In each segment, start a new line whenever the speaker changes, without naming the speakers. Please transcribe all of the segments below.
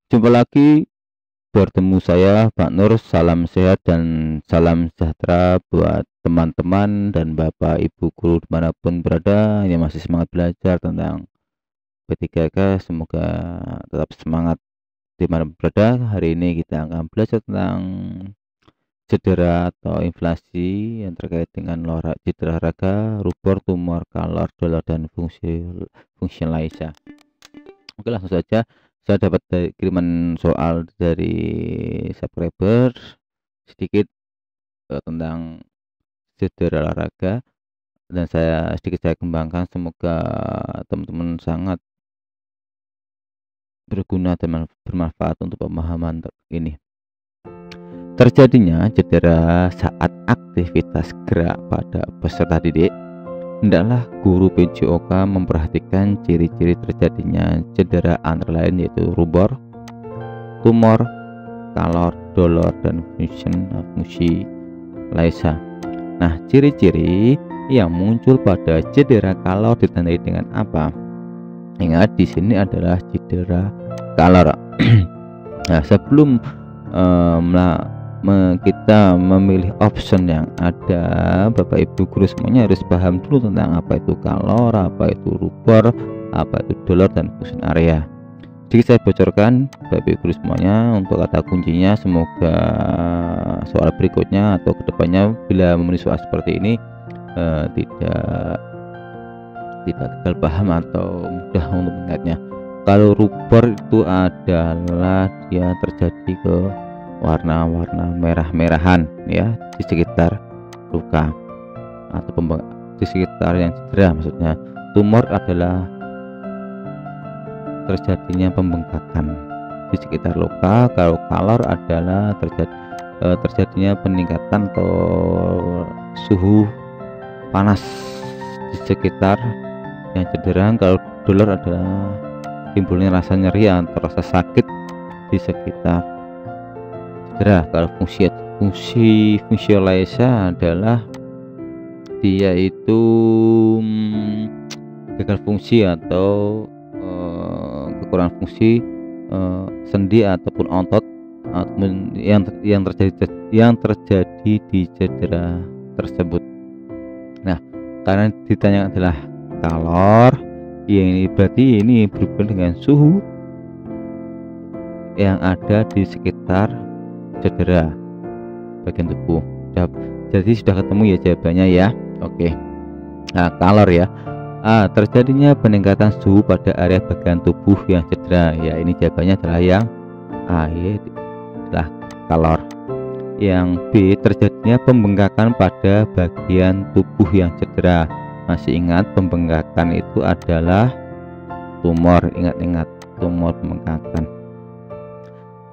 Jumpa lagi bertemu saya Pak Nur. Salam sehat dan salam sejahtera buat teman-teman dan Bapak Ibu guru dimanapun berada yang masih semangat belajar tentang P3K. Semoga tetap semangat dimanapun berada. Hari ini kita akan belajar tentang cedera atau inflasi yang terkait dengan cedera raga, rubor, tumor, kalor, dolor, dan fungsi laisa. Oke, langsung saja. Saya dapat kiriman soal dari subscriber sedikit tentang cedera olahraga, dan saya kembangkan. Semoga teman-teman sangat berguna dan bermanfaat untuk pemahaman ini. Terjadinya cedera saat aktivitas gerak pada peserta didik. Hendaklah guru PJOK memperhatikan ciri-ciri terjadinya cedera antara lain yaitu rubor, tumor, kalor, dolor, dan fungsi laisa. Nah, ciri-ciri yang muncul pada cedera kalor ditandai dengan apa? Ingat, di sini adalah cedera kalor. Nah, sebelum kita memilih option yang ada, Bapak Ibu guru semuanya harus paham dulu tentang apa itu kalor, apa itu rubor, apa itu dolor, dan fungsi area. Jadi saya bocorkan Bapak Ibu guru semuanya untuk kata kuncinya. Semoga soal berikutnya atau kedepannya bila memenuhi soal seperti ini tidak gagal paham atau mudah untuk mengingatnya. Kalau rubor itu adalah dia terjadi ke warna-warna merah-merahan ya di sekitar luka atau di sekitar yang cedera maksudnya. Tumor adalah terjadinya pembengkakan di sekitar luka. Kalau kalor adalah terjadinya peningkatan atau suhu panas di sekitar yang cedera. Kalau dolor adalah timbulnya rasa nyeri atau rasa sakit di sekitar cedera. Kalau fungsi laisa adalah dia itu gagal fungsi atau kekurangan fungsi sendi ataupun otot yang terjadi di cedera tersebut. Nah, karena ditanya adalah kalor, ya ini berarti ini berhubungan dengan suhu yang ada di sekitar cedera bagian tubuh. Jadi sudah ketemu ya jawabannya ya. Oke. Nah, kalor ya. Terjadinya peningkatan suhu pada area bagian tubuh yang cedera. Ya, ini jawabannya adalah yang A, ya, adalah kalor. Yang B, terjadinya pembengkakan pada bagian tubuh yang cedera. Masih ingat pembengkakan itu adalah tumor. Ingat-ingat tumor pembengkakan.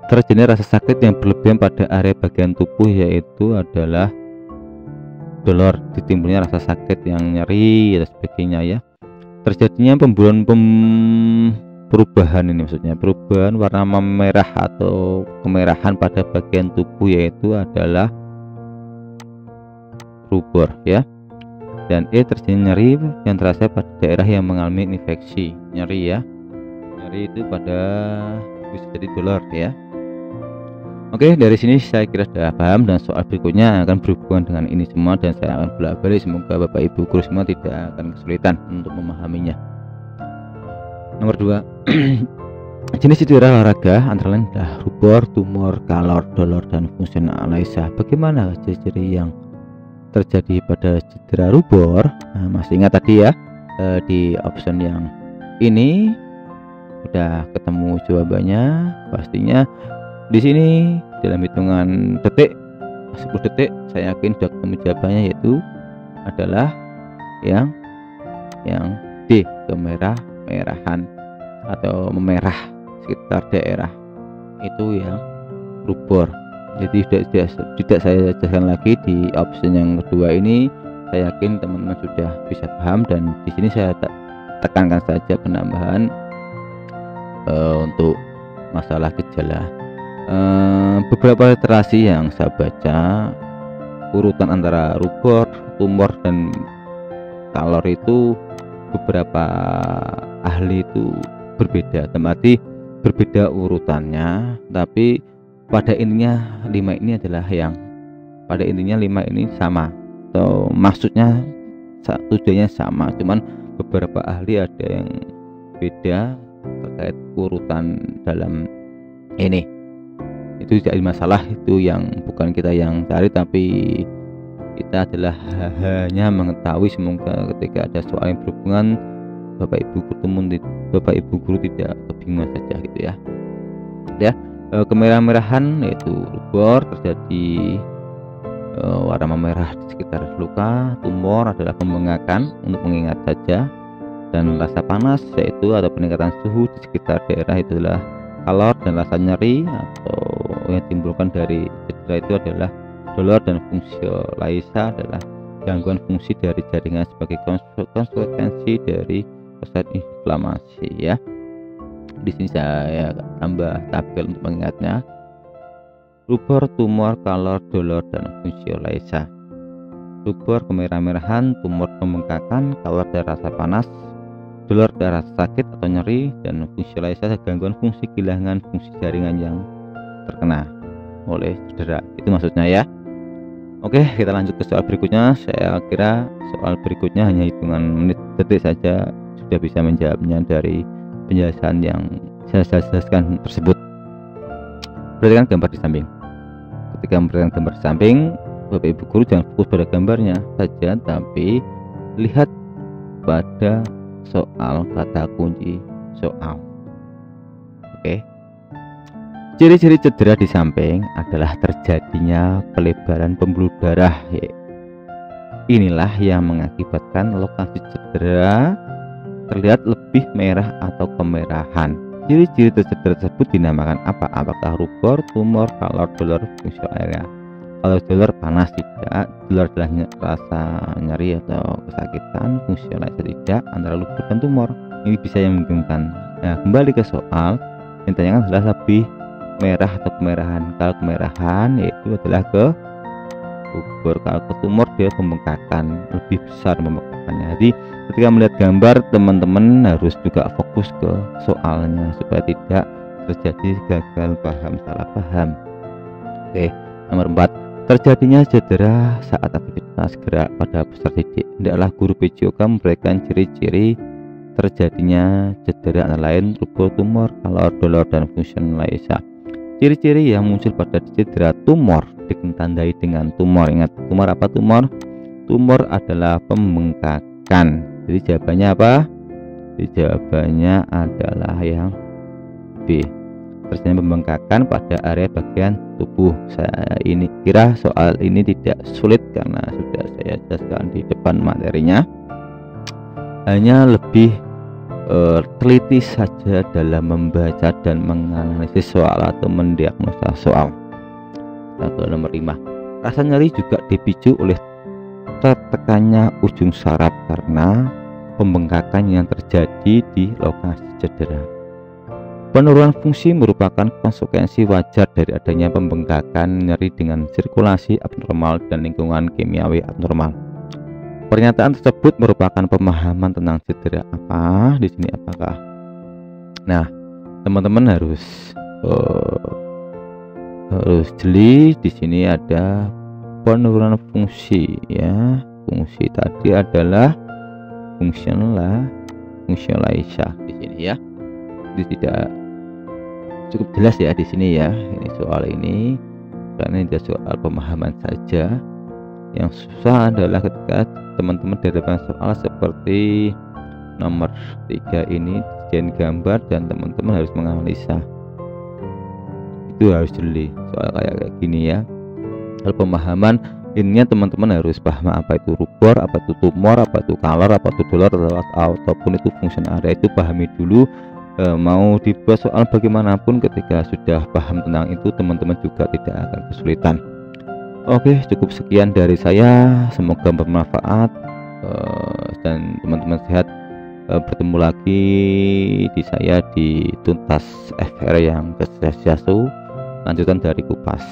Terjadinya rasa sakit yang berlebihan pada area bagian tubuh yaitu adalah dolor, ditimbulnya rasa sakit yang nyeri dan sebagainya ya. Terjadinya perubahan ini maksudnya perubahan warna merah atau kemerahan pada bagian tubuh yaitu adalah rubor ya. Dan E, terjadinya nyeri yang terasa pada daerah yang mengalami infeksi. Nyeri ya, nyeri itu pada bisa jadi dolor ya. Oke, dari sini saya kira sudah paham, dan soal berikutnya akan berhubungan dengan ini semua dan saya akan bolak-balik. Semoga Bapak Ibu guru semua tidak akan kesulitan untuk memahaminya. Nomor 2. Jenis cedera olahraga antara lain adalah rubor, tumor, kalor, dolor, dan fungsi laisa. Bagaimana ciri-ciri yang terjadi pada cedera rubor? Nah, masih ingat tadi ya, di option yang ini udah ketemu jawabannya pastinya. Di sini dalam hitungan detik, 10 detik, saya yakin sudah ketemu jawabannya, yaitu adalah yang D, kemerah-merahan atau memerah sekitar daerah itu yang rubor. Jadi tidak saya jelaskan lagi di option yang kedua ini. Saya yakin teman-teman sudah bisa paham, dan di sini saya tekankan saja penambahan untuk masalah gejala. Beberapa literasi yang saya baca, urutan antara rubor, tumor, dan kalor itu beberapa ahli itu berbeda. Arti berbeda urutannya, tapi pada intinya 5 ini adalah yang pada intinya 5 ini sama, atau maksudnya tujuannya sama, cuman beberapa ahli ada yang beda terkait urutan dalam ini. Itu jadi masalah, itu yang bukan kita yang cari, tapi kita adalah hanya mengetahui. Semoga ketika ada soal yang berhubungan Bapak Ibu guru tidak kebingungan saja gitu ya. Kemerah-merahan yaitu rubor, terjadi warna memerah di sekitar luka. Tumor adalah pembengkakan, untuk mengingat saja. Dan rasa panas yaitu ada peningkatan suhu di sekitar daerah, itu adalah kalor. Dan rasa nyeri atau yang ditimbulkan dari cedera itu adalah dolor. Dan fungsio laisa adalah gangguan fungsi dari jaringan sebagai konsekuensi dari proses inflamasi ya. Di sini saya tambah tabel untuk mengingatnya. Rubor, tumor, kalor, dolor, dan fungsio laisa. Rubor kemerah-merahan, tumor pembengkakan, kalor dan rasa panas, dolor dan rasa sakit atau nyeri, dan fungsio laisa gangguan fungsi kehilangan fungsi jaringan yang terkena oleh cedera. Itu maksudnya ya. Oke, kita lanjut ke soal berikutnya. Saya kira soal berikutnya hanya hitungan menit detik saja sudah bisa menjawabnya dari penjelasan yang saya jelaskan tersebut. Perhatikan gambar di samping. Ketika memperhatikan gambar di samping, Bapak Ibu guru jangan fokus pada gambarnya saja, tapi lihat pada soal kata kunci soal. Oke. Ciri-ciri cedera di samping adalah terjadinya pelebaran pembuluh darah. Inilah yang mengakibatkan lokasi cedera terlihat lebih merah atau kemerahan. Ciri-ciri cedera tersebut dinamakan apa? Apakah rubor, tumor, kalor, dolor, fungsio area? Kalau dolor panas tidak, dolor adalah rasa nyeri atau kesakitan, fungsio laisa tidak, antara rubor dan tumor. Ini bisa yang membingungkan. Nah, kembali ke soal yang ditanyakan adalah lebih merah atau kemerahan. Kalau kemerahan yaitu adalah ke rubor, kalau ke tumor dia pembengkakan, lebih besar pembengkakannya. Jadi ketika melihat gambar, teman-teman harus juga fokus ke soalnya supaya tidak terjadi gagal paham, salah paham. Oke, nomor 4, terjadinya cedera saat aktivitas gerak pada peserta didik. Hendaklah guru PJOK memberikan ciri-ciri terjadinya cedera antara lain rubor, tumor, kalor, dolor, dan fungsio laisa. Ciri-ciri yang muncul pada cedera tumor ditandai dengan tumor. Ingat, tumor apa? Tumor adalah pembengkakan. Jadi jawabannya apa? Jadi jawabannya adalah yang B. Terjadinya pembengkakan pada area bagian tubuh. Saya ini kira soal ini tidak sulit karena sudah saya jelaskan di depan materinya. Hanya lebih teliti saja dalam membaca dan menganalisis soal atau mendiagnosa soal. Atau nomor 5, rasa nyeri juga dipicu oleh tertekannya ujung saraf karena pembengkakan yang terjadi di lokasi cedera. Penurunan fungsi merupakan konsekuensi wajar dari adanya pembengkakan nyeri dengan sirkulasi abnormal dan lingkungan kimiawi abnormal. Pernyataan tersebut merupakan pemahaman tentang cedera apa di sini apakah. Nah, teman-teman harus jeli. Di sini ada penurunan fungsi ya. Fungsi tadi adalah fungsional laisa di sini ya. Jadi tidak cukup jelas ya di sini ya. Ini soal ini karena ini soal pemahaman saja. Yang susah adalah ketika teman-teman dihadapkan soal seperti nomor 3 ini, desain gambar dan teman-teman harus menganalisa. Itu harus jeli soal kayak gini ya. Kalau pemahaman ininya teman-teman harus paham apa itu rubor, apa itu tumor, apa itu kalor, apa itu dolor, ataupun itu fungsi area. Itu pahami dulu. Mau dibuat soal bagaimanapun ketika sudah paham tentang itu, teman-teman juga tidak akan kesulitan. Oke, cukup sekian dari saya, semoga bermanfaat dan teman-teman sehat. Bertemu lagi di saya di Tuntas FR yang ke-1, lanjutan dari Kupas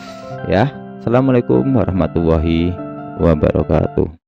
ya. Assalamualaikum warahmatullahi wabarakatuh.